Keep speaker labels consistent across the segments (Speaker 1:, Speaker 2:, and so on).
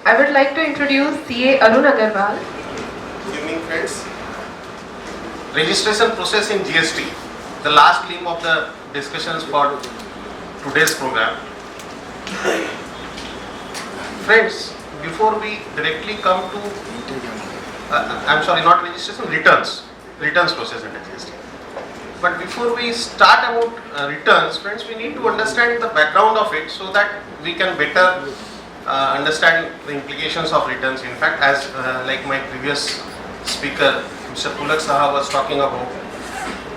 Speaker 1: I would like to introduce CA Arun Agarwal.
Speaker 2: Good evening, friends. Registration process in GST, the last limb of the discussions for today's program. Friends, before we directly come to, returns process in GST. But before we start about returns, friends, we need to understand the background of it so that we can better understand the implications of returns. In fact, as like my previous speaker, Mr. Pulak Saha was talking about,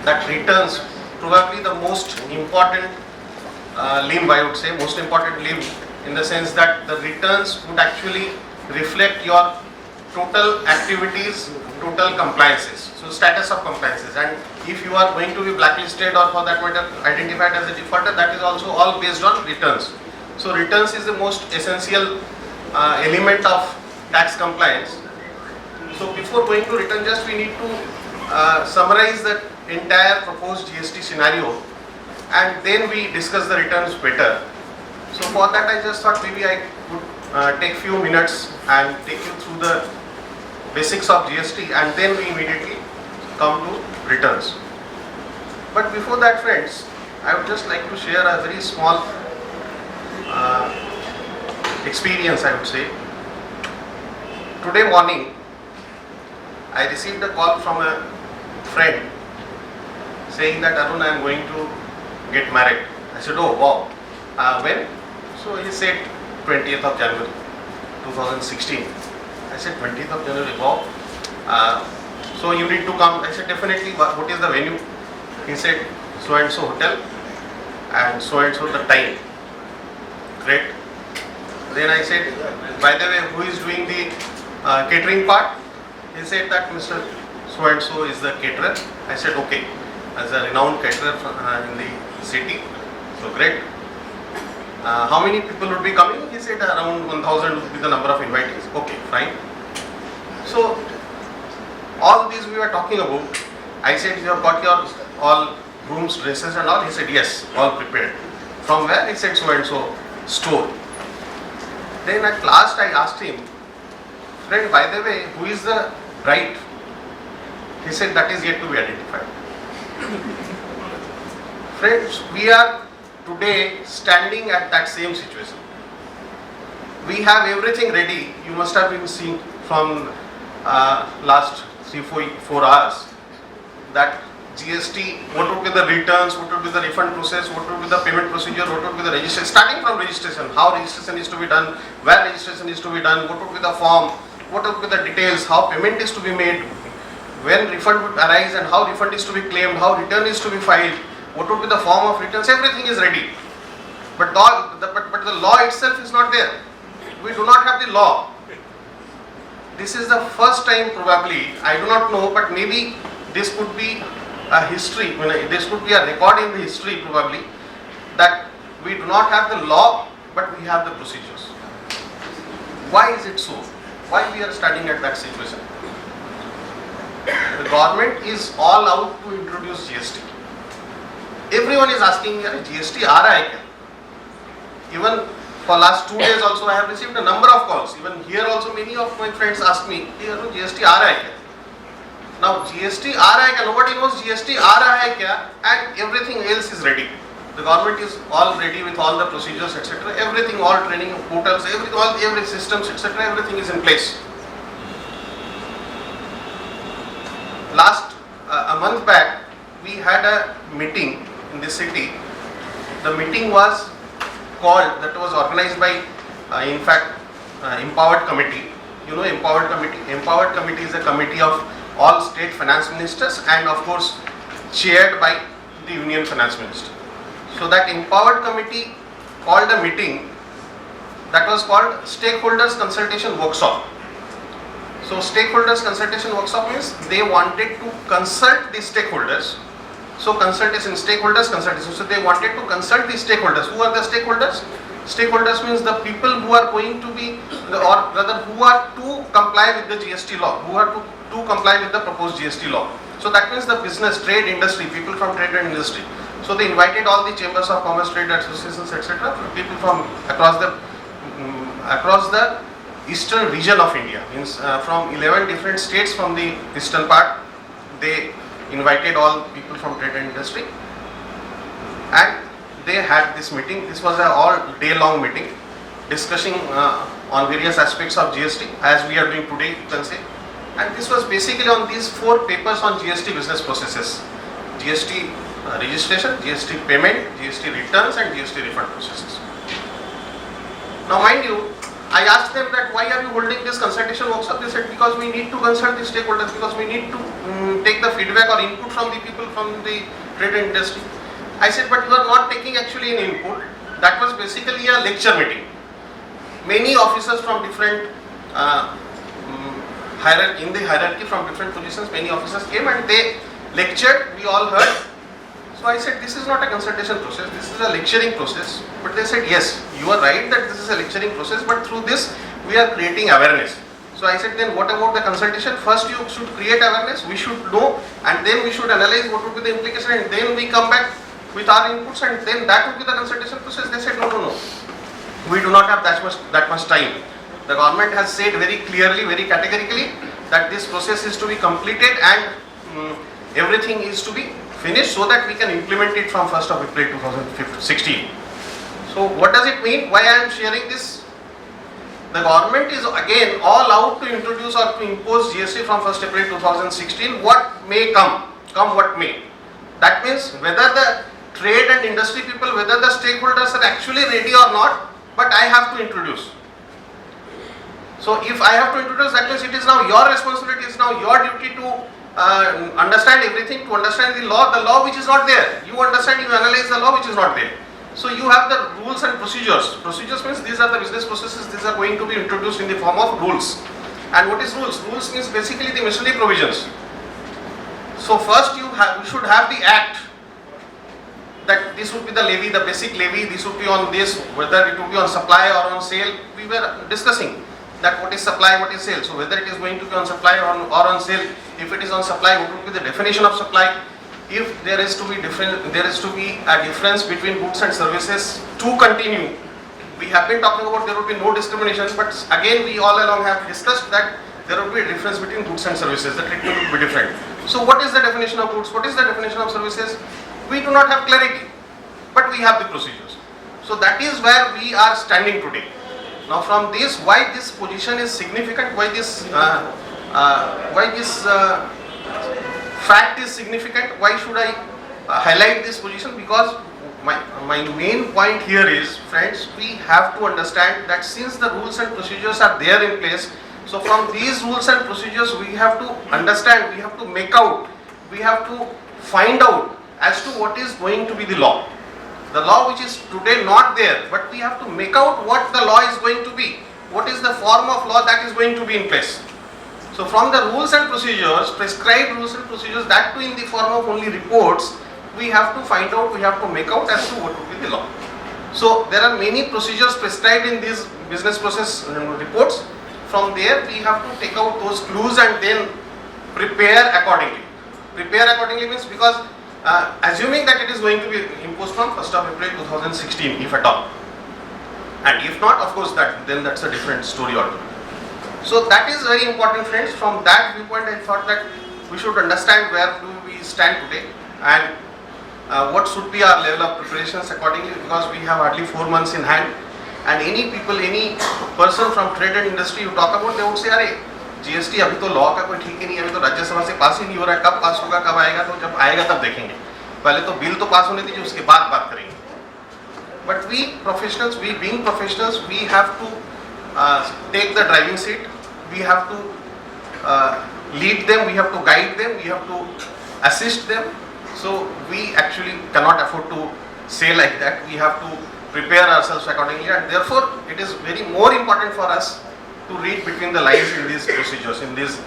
Speaker 2: that returns probably the most important limb, I would say, most important limb, in the sense that the returns would actually reflect your total activities, total compliances, so status of compliances. And if you are going to be blacklisted or for that matter identified as a defaulter, that is also all based on returns. So returns is the most essential element of tax compliance. So before going to return, just we need to summarize the entire proposed GST scenario, and then we discuss the returns better. So for that, I just thought maybe I would take few minutes and take you through the basics of GST, and then we immediately come to returns. But before that, friends, I would just like to share a very small experience, I would say. Today morning, I received a call from a friend saying that, Arun, I am going to get married. I said, oh wow, when? So he said 20th of January 2016. I said 20th of January, wow. So you need to come. I said definitely. What is the venue? He said so and so hotel and so the time. Great. Then I said, by the way, who is doing the catering part? He said that Mr. So and so is the caterer. I said okay, as a renowned caterer in the city. So great. How many people would be coming? He said around 1000 would be the number of invitees. Okay, fine. So all these we were talking about. I said, you have got your all rooms, dresses and all? He said yes, all prepared. From where? He said so and so store. Then at last I asked him, friend, by the way, who is the bride? He said that is yet to be identified. Friends, we are today standing at that same situation. We have everything ready. You must have been seeing from last 3-4 hours that GST, what would be the returns, what would be the refund process, what would be the payment procedure, what would be the registration, starting from registration, how registration is to be done, where registration is to be done, what would be the form, what would be the details, how payment is to be made, when refund would arise and how refund is to be claimed, how return is to be filed, what would be the form of returns, everything is ready. But the law itself is not there. We do not have the law. This is the first time probably, I do not know, but maybe this could be a history, this could be a record in the history probably, that we do not have the law but we have the procedures. Why is it so? Why we are standing at that situation? The government is all out to introduce GST. Everyone is asking, GST aa raha hai kya? Even for last 2 days also I have received a number of calls. Even here also many of my friends ask me, GST aa raha hai kya? Now GST aa raha hai kya? Nobody knows GST aa raha hai kya, and everything else is ready. The government is all ready with all the procedures, etc. Everything, all training portals, every systems, etc. Everything is in place. Last a month back, we had a meeting in the city. The meeting was called, that was organized by, in fact, Empowered Committee. You know Empowered Committee? Empowered Committee is a committee of all state finance ministers and of course chaired by the Union Finance Minister. So that Empowered Committee called a meeting that was called Stakeholders Consultation Workshop. So stakeholders consultation workshop means they wanted to consult the stakeholders. So consultation, stakeholders consultation. So they wanted to consult the stakeholders. Who are the stakeholders? Stakeholders means the people who are going to be, or rather who are to comply with the GST law, who are to comply with the proposed GST law. So that means the business, trade, industry, people from trade and industry. So they invited all the chambers of commerce, trade associations, etc. People from across the eastern region of India, means from 11 different states from the eastern part. They invited all people from trade and industry, and they had this meeting. This was an all day long meeting discussing on various aspects of GST, as we are doing today, you can say. And this was basically on these 4 papers on GST business processes: GST registration, GST payment, GST returns, and GST refund processes. Now mind you, I asked them that why are you holding this consultation workshop? They said because we need to consult the stakeholders, because we need to take the feedback or input from the people from the trade and industry. I said, but you are not taking actually an input. That was basically a lecture meeting. Many officers from different in the hierarchy from different positions, many officers came and they lectured, we all heard. So I said, this is not a consultation process, this is a lecturing process. But they said, yes, you are right that this is a lecturing process, but through this we are creating awareness. So I said, then what about the consultation? First you should create awareness, we should know, and then we should analyze what would be the implication, and then we come back with our inputs, and then that would be the consultation process. They said, no. We do not have that much time. The government has said very clearly, very categorically that this process is to be completed and everything is to be finished so that we can implement it from 1st of April 2016. So what does it mean? Why I am sharing this? The government is again all out to introduce or to impose GST from 1st April 2016. What may come what may. That means whether the trade and industry people, whether the stakeholders are actually ready or not, but I have to introduce. So if I have to introduce, that means it is now your responsibility, it is now your duty to understand everything, to understand the law which is not there. You understand, you analyze the law which is not there. So you have the rules and procedures. Procedures means these are the business processes, these are going to be introduced in the form of rules. And what is rules? Rules means basically the machinery provisions. So first you should have the act, that this would be the levy, the basic levy, this would be on this, whether it would be on supply or on sale. We were discussing that what is supply, what is sale. So whether it is going to be on supply or on sale. If it is on supply, what would be the definition of supply? If there is to be a difference between goods and services to continue. We have been talking about there would be no discrimination, but again we all along have discussed that there would be a difference between goods and services. The treatment would be different. So what is the definition of goods? What is the definition of services? We do not have clarity, but we have the procedures. So that is where we are standing today. Now from this, why this position is significant, why this fact is significant, why should I highlight this position? Because my main point here is, friends, we have to understand that since the rules and procedures are there in place, so from these rules and procedures we have to understand, we have to make out, we have to find out as to what is going to be the law. The law which is today not there, but we have to make out what the law is going to be. What is the form of law that is going to be in place. So from the rules and procedures, prescribed rules and procedures, that too in the form of only reports, we have to find out, we have to make out as to what would be the law. So there are many procedures prescribed in these business process reports. From there we have to take out those clues and then prepare accordingly. Prepare accordingly means because assuming that it is going to be imposed from 1st of April 2016, if at all. And if not, of course, then that's a different story altogether. So that is very important, friends. From that viewpoint, I thought that we should understand where do we stand today and what should be our level of preparations accordingly, because we have hardly 4 months in hand. And any person from trade and industry you talk about, they would say, अरे GST अभी तो law का कोई ठीक ही नहीं है, अभी तो राज्यसभा से पास ही नहीं हो रहा है, कब पास होगा, कब आएगा, तो जब आएगा तब देखेंगे, पहले तो बिल तो पास होने दीजिए, उसके बाद बात करेंगे. But we professionals, we being professionals, we have to take the driving seat, we have to lead them, we have to guide them, we have to assist them. So we actually cannot afford to say like that. We have to prepare ourselves accordingly, and therefore it is very more important for us to read between the lines in these procedures, in these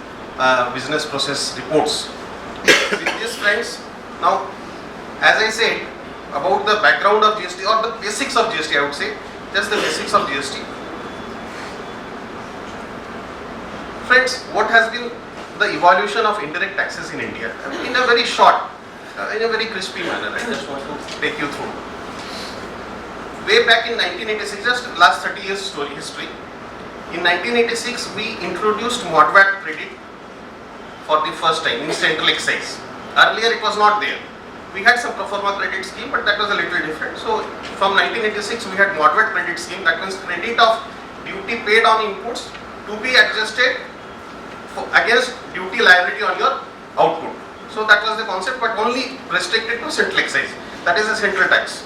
Speaker 2: business process reports. With this, friends, now as I said about the background of GST or the basics of GST, I would say just the basics of GST. Friends, what has been the evolution of indirect taxes in India? In a very short, in a very crispy manner, I just want to take you through. Way back in 1986, just last 30 years history, In 1986, we introduced MODVAT credit for the first time in central excise. Earlier, it was not there. We had some pro forma credit scheme, but that was a little different. So, from 1986, we had MODVAT credit scheme. That means credit of duty paid on inputs to be adjusted against duty liability on your output. So, that was the concept, but only restricted to central excise. That is a central tax.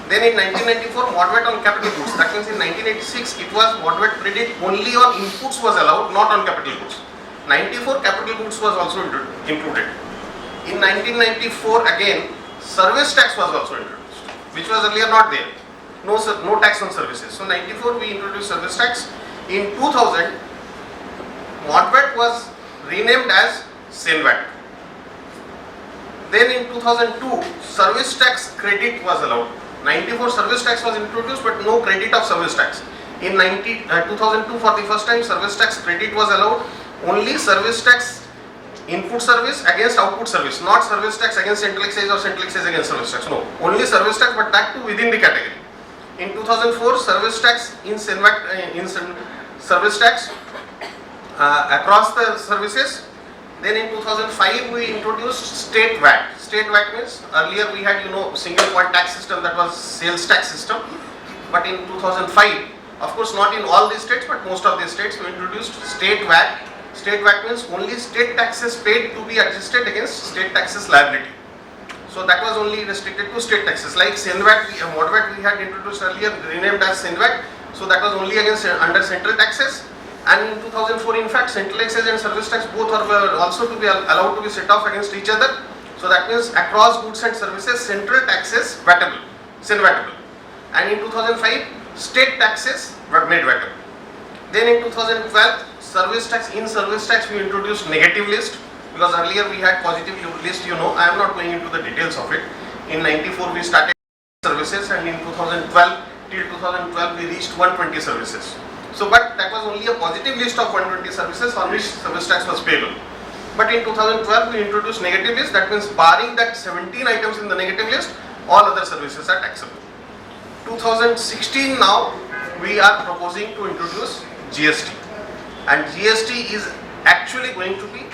Speaker 2: Then in 1994, MODVAT on capital goods. That means in 1986, it was MODVAT credit only on inputs was allowed, not on capital goods. 94, capital goods was also included. In 1994, again, service tax was also introduced, which was earlier not there. No tax on services. So 94, we introduced service tax. In 2000, MODVAT was renamed as SENVAT. Then in 2002, service tax credit was allowed. 94 service tax was introduced, but no credit of service tax. In 2002, for the first time, service tax credit was allowed. Only service tax input service against output service, not service tax against central excise or central excise against service tax. No, only service tax, but that too within the category. In 2004, service tax in service tax across the services. Then in 2005, we introduced state VAT. State VAT means earlier we had single point tax system, that was sales tax system. But in 2005, of course not in all the states, but most of the states, we introduced state VAT. State VAT means only state taxes paid to be adjusted against state taxes liability. So that was only restricted to state taxes. Like SENVAT, MODVAT we had introduced earlier, renamed as SENVAT. So that was only against under central taxes. And in 2004, in fact, central excise and service tax both were also to be allowed to be set off against each other. So that means across goods and services, central taxes vatable, SENVATable. And in 2005, state taxes were made vatable. Then in 2012, service tax we introduced negative list, because earlier we had positive list. I am not going into the details of it. In 94 we started services, and in 2012 till 2012 we reached 120 services. So but that was only a positive list of 120 services on which service tax was payable. But in 2012 we introduced negative list. That means barring that 17 items in the negative list, all other services are taxable. 2016 now we are proposing to introduce GST, and GST is actually going to be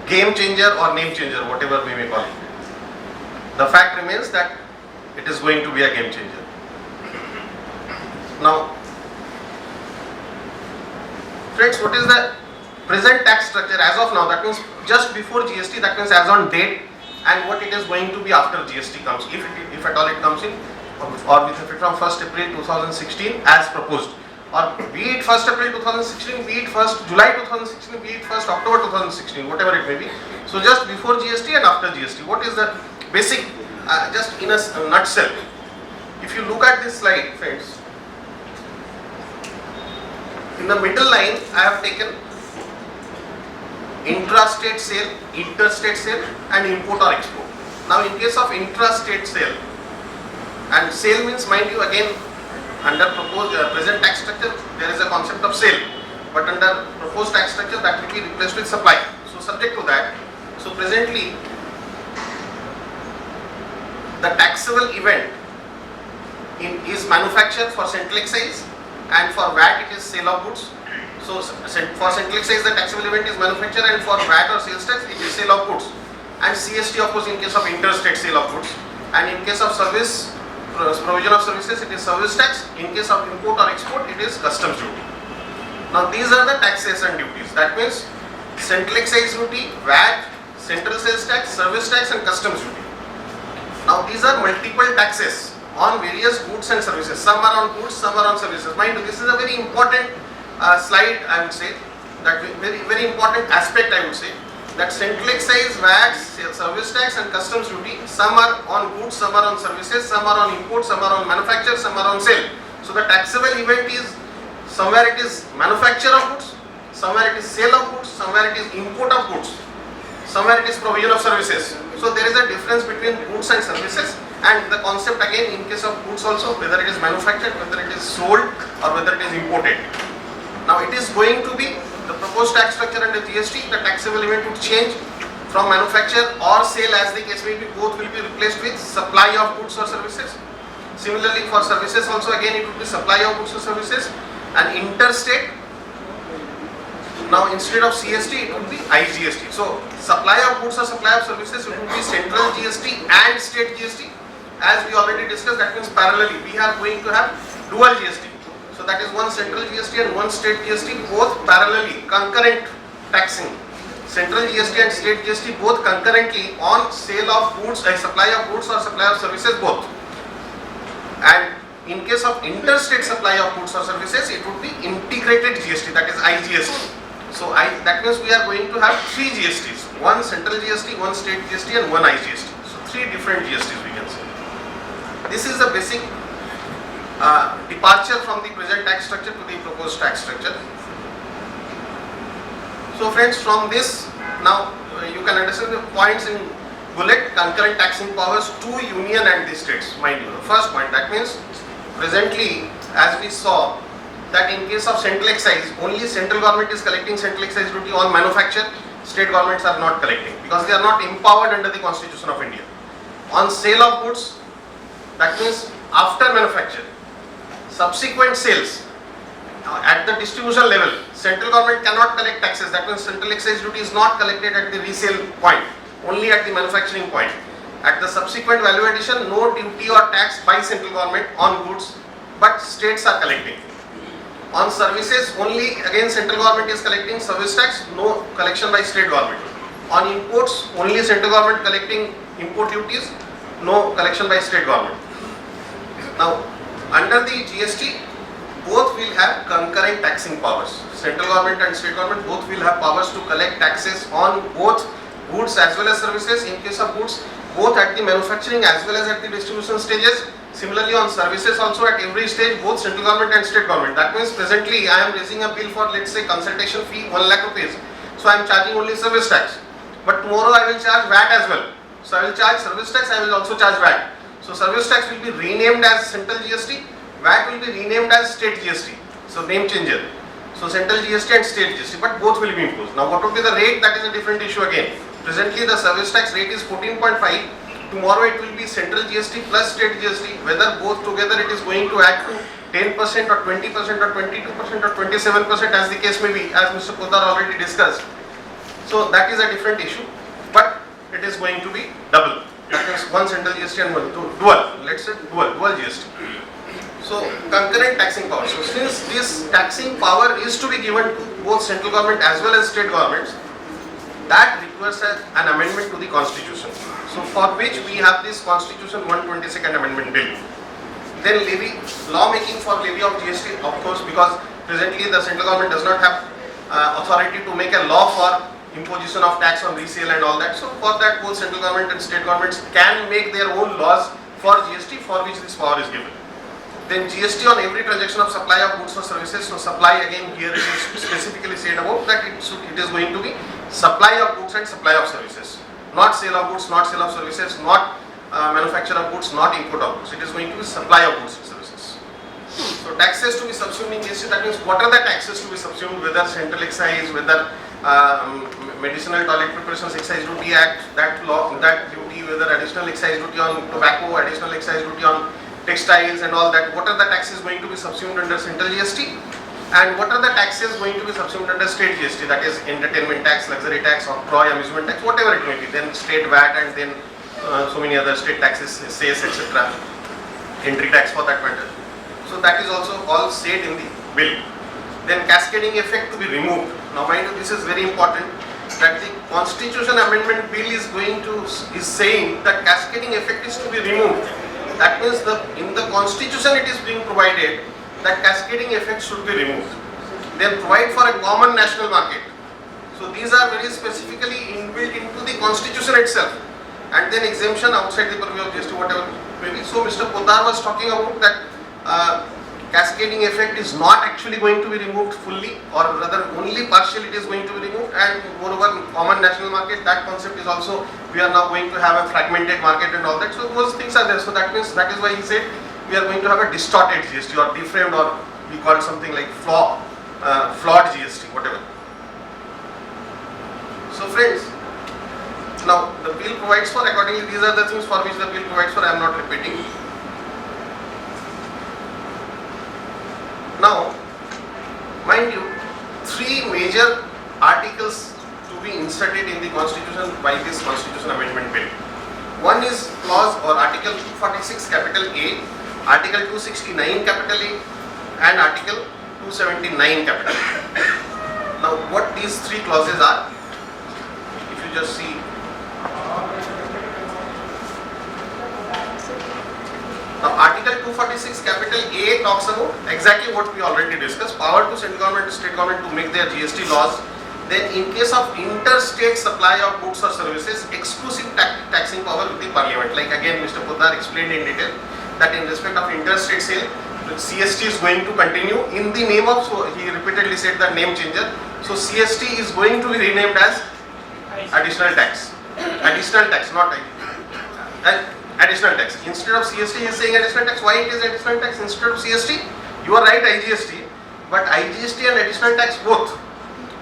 Speaker 2: game changer or name changer, whatever we may call it. The fact remains that it is going to be a game changer. Now, friends, what is the present tax structure as of now? That means just before GST, that means as on date, and what it is going to be after GST comes, if at all it comes in, or with effect from 1st April 2016 as proposed, or be it 1st April 2016, be it 1st July 2016, be it 1st October 2016, whatever it may be. So just before GST and after GST, what is the basic, just in a nutshell. If you look at this slide, friends, in the middle line I have taken intrastate sale, interstate sale and import or export. Now in case of intrastate sale, and sale means, mind you, again under proposed present tax structure there is a concept of sale, but under proposed tax structure that will be replaced with supply. So subject to that, so presently the taxable event is manufacture for central excise, and for VAT it is sale of goods. So for central excise the taxable event is manufacture, and for VAT or sales tax it is sale of goods. And CST of course in case of interstate sale of goods, and in case of service provision of services it is service tax. In case of import or export it is customs duty. Now these are the taxes and duties. That means central excise duty, VAT, central sales tax, service tax and customs duty. Now these are multiple taxes on various goods and services. Some are on goods, some are on services. Mind you, this is a very important slide, I would say, that very important aspect, I would say, that central excise, VAT, service tax and customs duty, some are on goods, some are on services, some are on import, some are on manufacture, some are on sale. So the taxable event is, somewhere it is manufacture of goods, somewhere it is sale of goods, somewhere it is import of goods, somewhere it is provision of services. So there is a difference between goods and services, and the concept again in case of goods also, whether it is manufactured, whether it is sold or whether it is imported. Now it is going to be the proposed tax structure under GST, the taxable event would change from manufacture or sale, as the case may be, both will be replaced with supply of goods or services. Similarly for services also, again it would be supply of goods or services, And interstate, now instead of CST it would be IGST. So supply of goods or supply of services, it would be central GST and state GST. As we already discussed, that means parallelly we are going to have dual GST. So that is one central GST and one state GST, both parallelly, concurrent taxing. Central GST and state GST both concurrently on sale of goods, supply of goods or supply of services both. And in case of interstate supply of goods or services, it would be integrated GST, that is IGST. So that means we are going to have three GSTs, one central GST, one state GST and one IGST. So three different GSTs we can say. This is the basic departure from the present tax structure to the proposed tax structure. So friends, from this now you can understand the points in bullet: concurrent taxing powers to union and the states. Mind you, the first point, that means presently as we saw that in case of central excise, only central government is collecting central excise duty on manufacture, state governments are not collecting because they are not empowered under the Constitution of India. On sale of goods, that means after manufacture, subsequent sales, at the distribution level, central government cannot collect taxes. That means central excise duty is not collected at the resale point, only at the manufacturing point. At the subsequent value addition, no duty or tax by central government on goods, but states are collecting. On services, only again central government is collecting service tax, no collection by state government. On imports, only central government collecting import duties, no collection by state government. Now, under the GST, both will have concurrent taxing powers. Central government and state government both will have powers to collect taxes on both goods as well as services. In case of goods, both at the manufacturing as well as at the distribution stages. Similarly, on services also at every stage, both central government and state government. That means presently I am raising a bill for, let's say, consultation fee 1 lakh rupees. So I am charging only service tax. But tomorrow I will charge VAT as well. So I will charge service tax, I will also charge VAT. So service tax will be renamed as central GST, VAT will be renamed as state GST. So name changer. So central GST and state GST, but both will be imposed. Now what would be the rate? That is a different issue again. Presently the service tax rate is 14.5. Tomorrow it will be central GST plus state GST. Whether both together it is going to add to 10% or 20% or 22% or 27% as the case may be, as Mr. Poddar already discussed. So that is a different issue, but it is going to be double. That means one central GST and one dual. Let's say dual GST. So concurrent taxing power. So since this taxing power is to be given to both central government as well as state governments, that requires an amendment to the constitution. So for which we have this Constitution 122nd Amendment Bill. Then levy, law making for levy of GST, of course, because presently the central government does not have authority to make a law for imposition of tax on resale and all that. So for that, both central government and state governments can make their own laws for GST, for which this power is given. Then GST on every transaction of supply of goods or services. So supply, again here it is specifically said about that it is going to be supply of goods and supply of services. Not sale of goods, not sale of services, not manufacture of goods, not import of goods. It is going to be supply of goods and services. So taxes to be subsumed in GST, that means what are the taxes to be subsumed, whether central excise, whether medicinal toilet preparations excise duty act, that law, that duty, whether additional excise duty on tobacco, additional excise duty on textiles and all that. What are the taxes going to be subsumed under central GST? And what are the taxes going to be subsumed under state GST, that is entertainment tax, luxury tax, octroi, amusement tax, whatever it may be. Then state VAT and then so many other state taxes, cess, etc. Entry tax for that matter. So that is also all said in the bill. Then cascading effect to be removed. Now mind you, this is very important, that the Constitution Amendment Bill is saying that cascading effect is to be removed. That means in the Constitution it is being provided that cascading effect should be removed. Then provide for a common national market. So these are very specifically inbuilt into the Constitution itself. And then exemption outside the purview of GST, whatever maybe. So Mr. Poddar was talking about that cascading effect is not actually going to be removed fully, or rather only partially it is going to be removed. And moreover, common national market, that concept is also, we are now going to have a fragmented market and all that. So those things are there. So that means, that is why he said we are going to have a distorted GST or deframed, or we call it something like flawed GST, whatever. So friends, now the bill provides for, accordingly these are the things for which the bill provides for, I am not repeating. Now major articles to be inserted in the constitution by this constitution amendment bill. One is clause or article 246 capital A, article 269 capital A and article 279 capital A. Now what these three clauses are, if you just see, now article 246 capital A talks about exactly what we already discussed, power to central government and state government to make their GST laws. Then in case of interstate supply of goods or services, exclusive taxing power with the parliament. Like again Mr. Poddar explained in detail that in respect of interstate sale, the CST is going to continue in the name of, so he repeatedly said the name changer. So CST is going to be renamed as additional tax. Additional tax, not additional tax. Instead of CST he is saying additional tax. Why it is additional tax instead of CST? You are right, IGST, but IGST and additional tax both.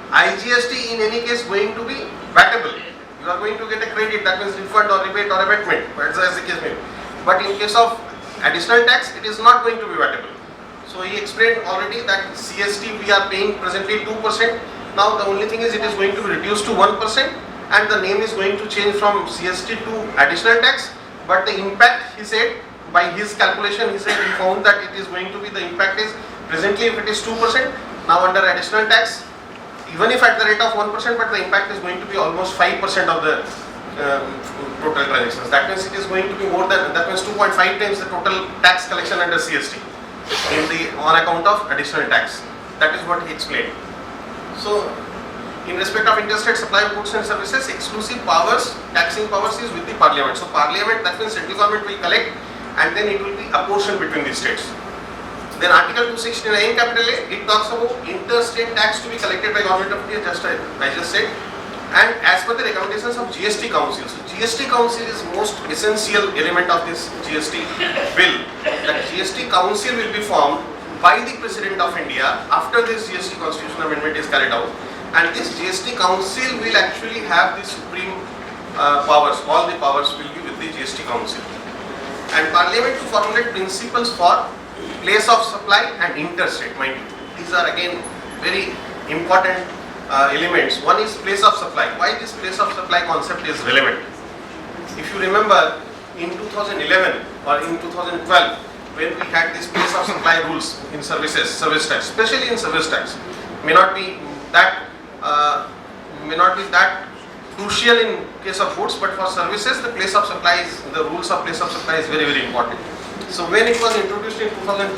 Speaker 2: IGST in any case going to be vatable. You are going to get a credit, that means refund or rebate or abatement, as the case may be. But in case of additional tax, it is not going to be vatable. So he explained already that CST we are paying presently 2%. Now the only thing is it is going to be reduced to 1% and the name is going to change from CST to additional tax. But the impact, he said, by his calculation, he said he found that it is going to be, the impact is presently if it is 2%, now under additional tax, even if at the rate of 1%, but the impact is going to be almost 5% of the total transactions. That means it is going to be more than, that means 2.5 times the total tax collection under CST on account of additional tax. That is what he explained. So, in respect of interstate supply of goods and services, exclusive powers, taxing powers is with the parliament. So, parliament, that means central government will collect and then it will be apportioned between the states. Then article 269 capital A, it talks about interstate tax to be collected by government of India, I just said. And as per the recommendations of GST Council, so GST Council is most essential element of this GST bill. That GST Council will be formed by the President of India after this GST Constitution Amendment is carried out. And this GST Council will actually have the supreme powers, all the powers will be with the GST Council. And Parliament to formulate principles for place of supply and interstate, mind you. These are again very important elements. One is place of supply. Why this place of supply concept is relevant? If you remember in 2011 or in 2012 when we had this place of supply rules in service tax, especially in service tax, may not be that crucial in case of goods, but for services the place of supply is, the rules of place of supply is very, very important. So when it was introduced in 2012,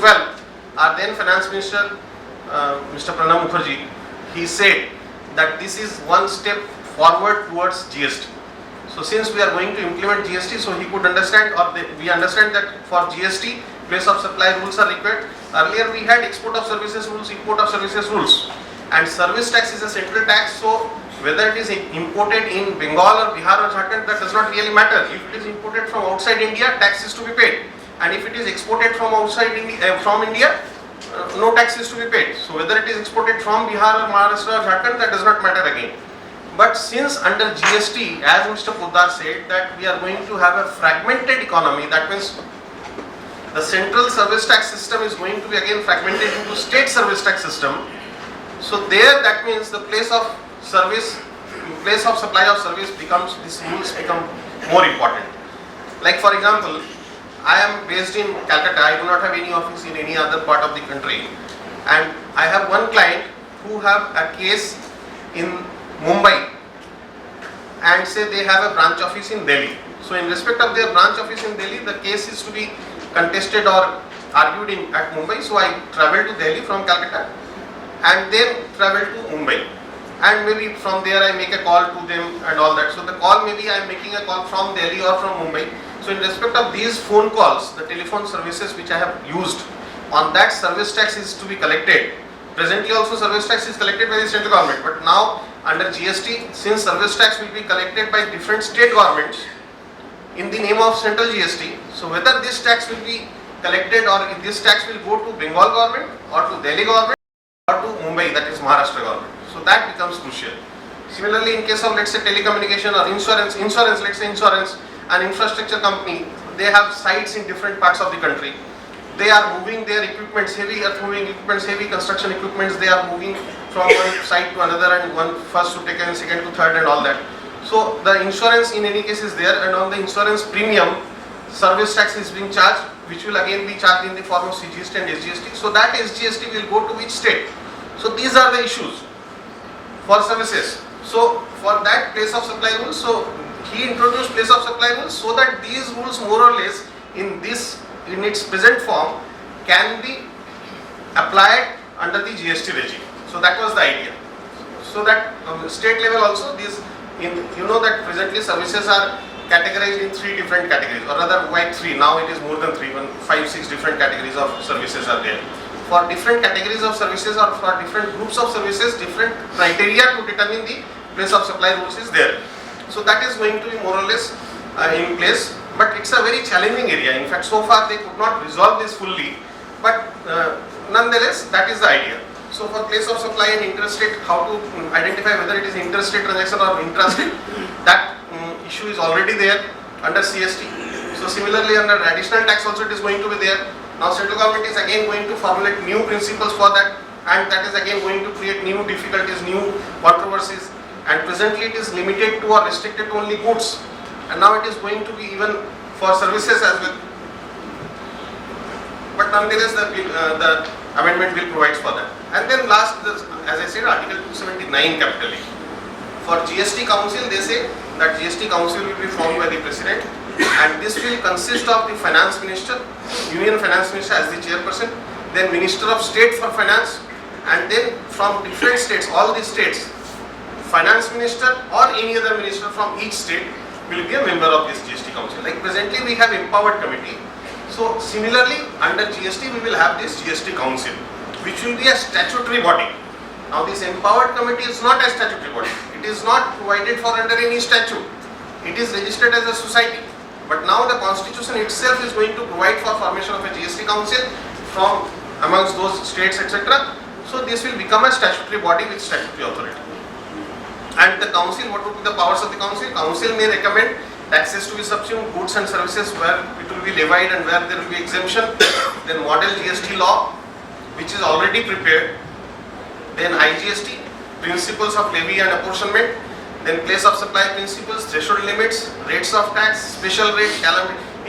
Speaker 2: our then Finance Minister, Mr. Pranab Mukherjee, he said that this is one step forward towards GST. So since we are going to implement GST, so he could understand, or we understand that for GST, place of supply rules are required. Earlier we had export of services rules, import of services rules, and service tax is a central tax. So whether it is imported in Bengal or Bihar or Jharkhand, that does not really matter. If it is imported from outside India, tax is to be paid. And if it is exported from outside India, no tax is to be paid. So whether it is exported from Bihar or Maharashtra or Jharkhand, that does not matter again. But since under GST, as Mr. Poddar said, that we are going to have a fragmented economy, that means the central service tax system is going to be again fragmented into state service tax system. So there, that means the place of service, place of supply of service becomes, these rules become more important. Like for example, I am based in Calcutta, I do not have any office in any other part of the country, and I have one client who have a case in Mumbai and say they have a branch office in Delhi. So in respect of their branch office in Delhi, the case is to be contested or argued at Mumbai. So I travel to Delhi from Calcutta and then travel to Mumbai, and maybe from there I make a call to them and all that. So the call, maybe I am making a call from Delhi or from Mumbai. So in respect of these phone calls, the telephone services which I have used, on that service tax is to be collected. Presently also service tax is collected by the central government, but now under GST, since service tax will be collected by different state governments in the name of central GST, so whether this tax will be collected or if this tax will go to Bengal government or to Delhi government or to Mumbai, that is Maharashtra government. So that becomes crucial. Similarly, in case of let's say telecommunication or insurance, let's say insurance, an infrastructure company, they have sites in different parts of the country. They are moving their equipments, heavy earth moving equipments, heavy construction equipments, they are moving from one side to another and one first to second, second to third and all that. So the insurance in any case is there, and on the insurance premium, service tax is being charged, which will again be charged in the form of CGST and SGST. So that SGST will go to which state? So these are the issues for services. So for that place of supply rules, so he introduced place of supply rules so that these rules more or less in its present form can be applied under the GST regime. So that was the idea. So that state level also these, you know that presently services are categorized in 3 different categories, or rather quite 3, now it is more than 3, 5, 6 different categories of services are there. For different categories of services or for different groups of services, different criteria to determine the place of supply rules is there. So that is going to be more or less in place, but it's a very challenging area. In fact, so far they could not resolve this fully, but nonetheless that is the idea. So for place of supply and interstate, how to identify whether it is interstate transaction or intrastate, that issue is already there under CST. So similarly under additional tax also it is going to be there. Now central government is again going to formulate new principles for that, and that is again going to create new difficulties, new controversies, and presently it is limited to or restricted to only goods, and now it is going to be even for services as well. But nonetheless the amendment will provide for that. And then last, as I said, Article 279 capital A. For GST Council, they say that GST Council will be formed by the President, and this will consist of the Finance Minister, Union Finance Minister as the chairperson, then Minister of State for Finance, and then from different states, all the states, Finance Minister or any other minister from each state will be a member of this GST Council. Like presently we have Empowered Committee. So similarly under GST we will have this GST Council, which will be a statutory body. Now this Empowered Committee is not a statutory body. It is not provided for under any statute. It is registered as a society. But now the Constitution itself is going to provide for formation of a GST Council from amongst those states, etc. So this will become a statutory body with statutory authority. And the Council, what would be the powers of the Council? Council may recommend taxes to be subsumed, goods and services where it will be levied and where there will be exemption. Then model GST law, which is already prepared. Then IGST, principles of levy and apportionment. Then place of supply principles, threshold limits, rates of tax, special rate,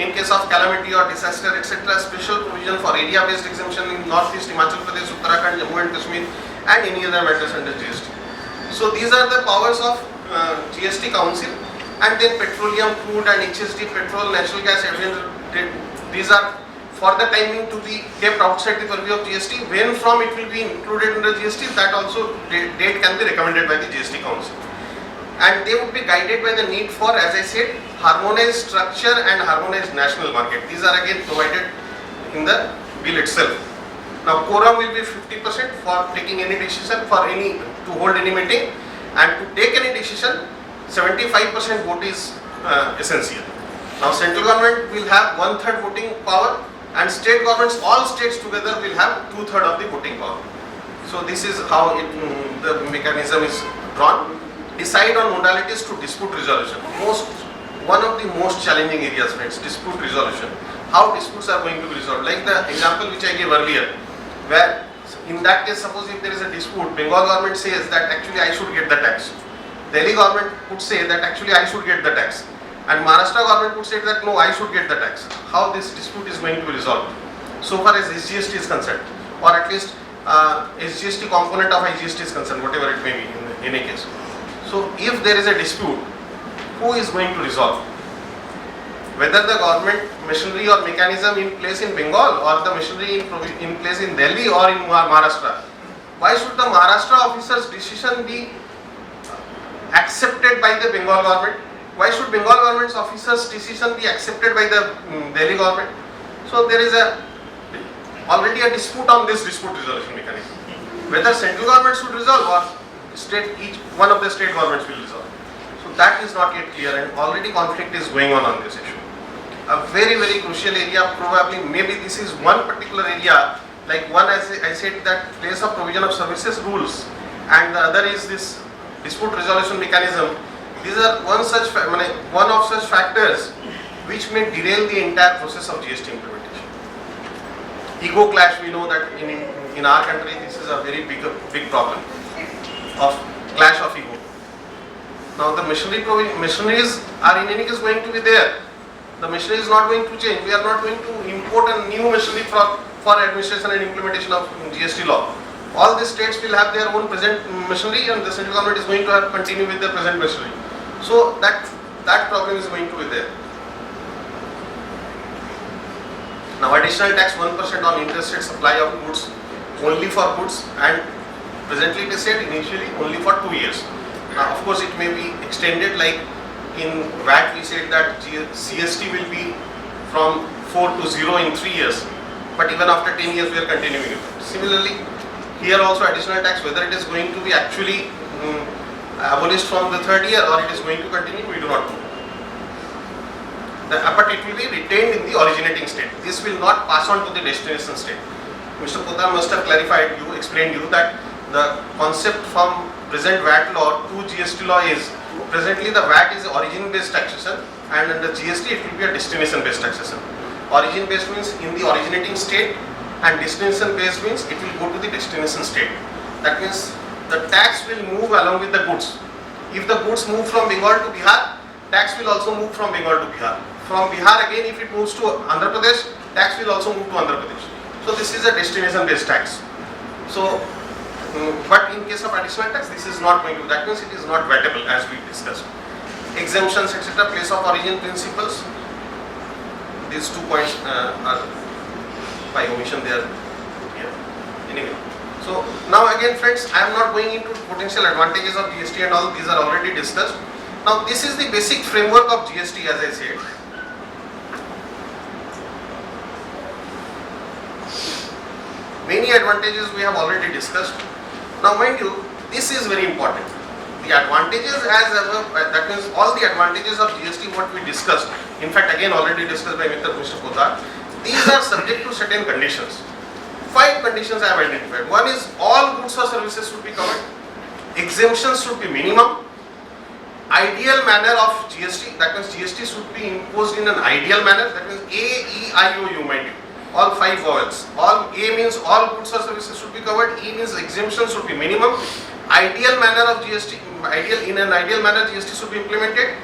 Speaker 2: in case of calamity or disaster, etc. Special provision for area-based exemption in Northeast, Himachal Pradesh, Uttarakhand, Jammu and Kashmir, and any other matters under GST. So these are the powers of GST Council. And then petroleum, crude and HSD, petrol, natural gas, these are for the timing to be kept outside the purview of GST. When from it will be included under GST, that also date can be recommended by the GST Council. And they would be guided by the need for, as I said, harmonized structure and harmonized national market. These are again provided in the bill itself. Now quorum will be 50% for taking any decision, to hold any meeting, and to take any decision 75% vote is essential. Now central government will have 1/3 voting power, and state governments, all states together will have 2/3 of the voting power. So this is how the mechanism is drawn. Decide on modalities to dispute resolution. One of the most challenging areas, friends, dispute resolution. How disputes are going to be resolved. Like the example which I gave earlier, where in that case, suppose if there is a dispute, Bengal government says that actually I should get the tax. Delhi government would say that actually I should get the tax. And Maharashtra government would say that no, I should get the tax. How this dispute is going to be resolved? So far as SGST is concerned, or at least SGST component of IGST is concerned, whatever it may be in any case. So if there is a dispute, who is going to resolve? Whether the government machinery or mechanism in place in Bengal or the machinery in place in Delhi or in Maharashtra. Why should the Maharashtra officer's decision be accepted by the Bengal government? Why should Bengal government's officer's decision be accepted by the Delhi government? So there is already a dispute on this dispute resolution mechanism. Whether central government should resolve or each one of the state governments will resolve. So that is not yet clear, and already conflict is going on this issue. A very, very crucial area, probably maybe this is one particular area, like one as I said that place of provision of services rules, and the other is this dispute resolution mechanism. These are one of such factors which may derail the entire process of GST implementation. Ego clash, we know that in our country this is a very big problem. of clash of ego. Now the machineries are in any case going to be there. The machinery is not going to change. We are not going to import a new machinery for administration and implementation of GST law. All the states will have their own present machinery, and the central government is going to have continue with the present machinery. So that problem is going to be there. Now additional tax 1% on interstate supply of goods, only for goods, and presently it is said initially only for 2 years. Now of course it may be extended, like in VAT we said that CST will be from 4 to 0 in 3 years, but even after 10 years we are continuing it. Similarly, here also additional tax, whether it is going to be actually abolished from the 3rd year or it is going to continue, we do not know. But it will be retained in the originating state. This will not pass on to the destination state. Mr. Poddar must have explained you that the concept from present VAT law to GST law is, presently the VAT is origin based taxation, and under GST it will be a destination based taxation. Origin based means in the originating state, and destination based means it will go to the destination state. That means the tax will move along with the goods. If the goods move from Bengal to Bihar, tax will also move from Bengal to Bihar. From Bihar again, if it moves to Andhra Pradesh, tax will also move to Andhra Pradesh. So this is a destination based tax. So, but in case of additional tax, this is not going to, that means it is not VATable as we discussed. Exemptions, etc., place of origin principles. These 2 points are by omission they are here. Anyway, so now again friends, I am not going into potential advantages of GST and all, these are already discussed. Now this is the basic framework of GST, as I said. Many advantages we have already discussed. Now mind you, this is very important. The advantages as ever, that means all the advantages of GST what we discussed, in fact again already discussed by Mr. Poddar, these are subject to certain conditions. 5 conditions I have identified. One is all goods or services should be covered. Exemptions should be minimum. Ideal manner of GST, that means GST should be imposed in an ideal manner, that means A, E, I, O, U, mind you. All 5 vowels. All A means all goods or services should be covered. E means exemptions should be minimum. Ideal manner of GST, in an ideal manner GST should be implemented,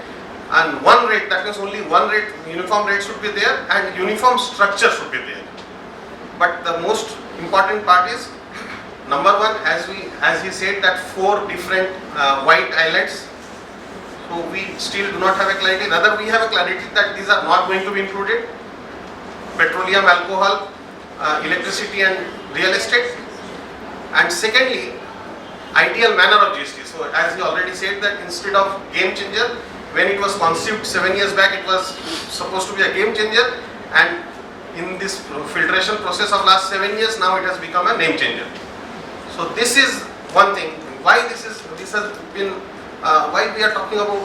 Speaker 2: and one rate, that means only one rate, uniform rate should be there, and uniform structure should be there. But the most important part is number 1, as he said that 4 different white islands. So we still do not have a clarity. Rather we have a clarity that these are not going to be included. Petroleum, alcohol, electricity and real estate. And secondly, ideal manner of GST. So as he already said that instead of game changer, when it was conceived 7 years back, it was supposed to be a game changer, and in this filtration process of last 7 years, now it has become a name changer. So this is one thing. Why this has been, why we are talking about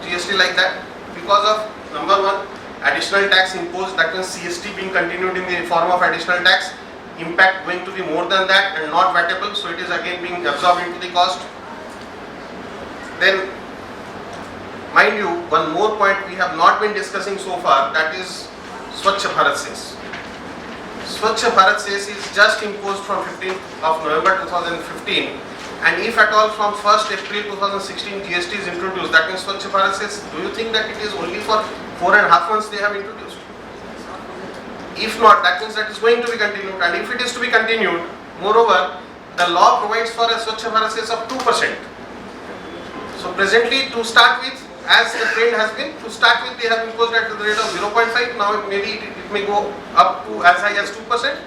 Speaker 2: GST like that? Because of number 1, additional tax imposed, that means CST being continued in the form of additional tax, impact going to be more than that and not VATable, so it is again being absorbed into the cost. Then mind you, one more point we have not been discussing so far, that is Swachh Bharat Cess. Swachh Bharat Cess is just imposed from 15th of November 2015, and if at all from 1st April 2016 GST is introduced, that means Swachh Bharat Cess, do you think that it is only for 4.5 months they have introduced? If not, that means that is going to be continued, and if it is to be continued, moreover, the law provides for a Swachh Bharat Cess of 2%. So presently, to start with, as the trend has been, to start with they have imposed at the rate of 0.5, now maybe it may go up to as high as 2%,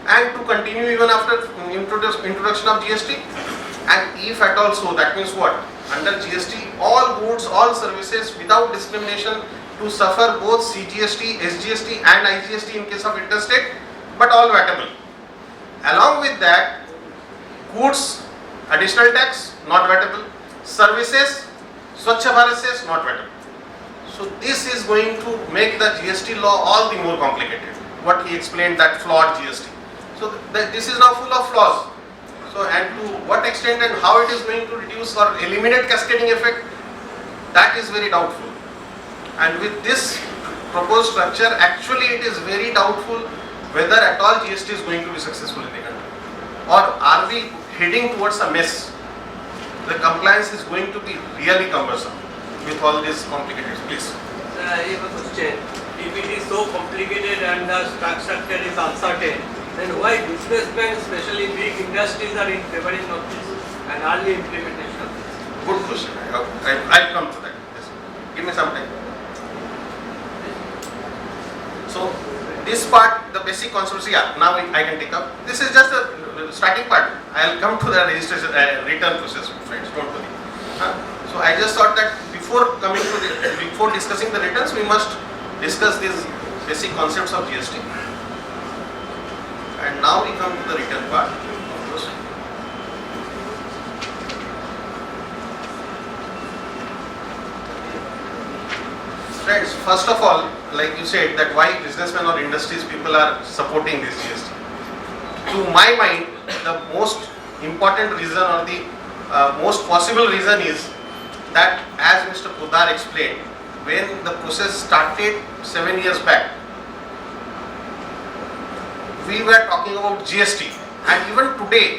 Speaker 2: and to continue even after introduction of GST. And if at all so, that means what? Under GST, all goods, all services without discrimination to suffer both CGST, SGST and IGST in case of interstate, but all VATable. Along with that, goods, additional tax, not VATable. Services, Swachh Bharat Cess, not VATable. So this is going to make the GST law all the more complicated. What he explained, that flawed GST. So this is now full of flaws. So, and to what extent and how it is going to reduce or eliminate cascading effect, that is very doubtful. And with this proposed structure, actually it is very doubtful whether at all GST is going to be successful in the country. Or are we heading towards a mess? the compliance is going to be really cumbersome with all these complicated. Please.
Speaker 3: Sir, I have a question. If it is so complicated and the structure is uncertain, then why businessmen, especially big industries, are in favoring of this and early implementation of this?
Speaker 2: Good question. I'll come to that. Yes. Give me some time. So this part, the basic concepts, yeah, now I can take up. This is just the starting part. I'll come to the registration return process, friends. Don't worry. So I just thought that before discussing the returns, we must discuss these basic concepts of GST. And now we come to the return part. Of course. Friends, first of all, like you said, that why businessmen or industries people are supporting this GST. To my mind, the most important reason or the most possible reason is that, as Mr. Poddar explained, when the process started 7 years back, we were talking about GST, and even today,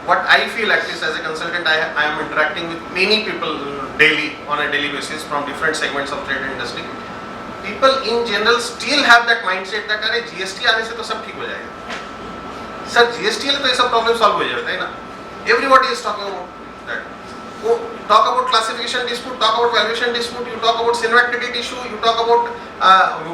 Speaker 2: what I feel, at least as a consultant, I am interacting with many people daily, on a daily basis, from different segments of trade industry. People in general still have that mindset that अरे GST आने से तो सब ठीक हो जाएगा. Sir, GST आने तो ये सब problem solve हो जाता है ना. Everybody is talking about that. Talk about classification dispute, talk about valuation dispute, you talk about CINVAT credit issue, you talk about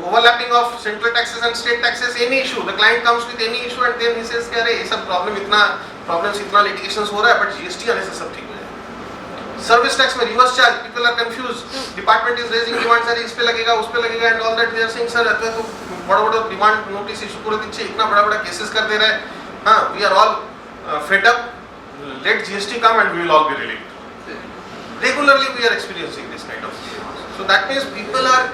Speaker 2: overlapping of central taxes and state taxes, any issue. The client comes with any issue and then he says कि अरे ये सब problems इतना litigations हो रहा है, but GST आने से सब ठीक हो जाएगा. Service tax में reverse charge, people are confused. Department is raising demands, अरे इस पे लगेगा, उस पे लगेगा, and all that. They are saying sir, अरे तो बड़ा demand notice issue कर दीजिए, इतना बड़ा cases कर दे रहा है. हाँ, we are all fed up. Let GST come and we will all be relieved. Regularly we are experiencing this kind of thing. So that means people are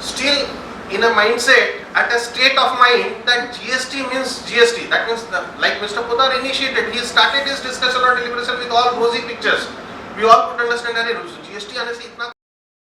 Speaker 2: still in a mindset, at a state of mind, that GST means GST. That means, like Mr. Poddar initiated, he started his discussion or deliberation with all rosy pictures. We all could understand that GST आने से इतना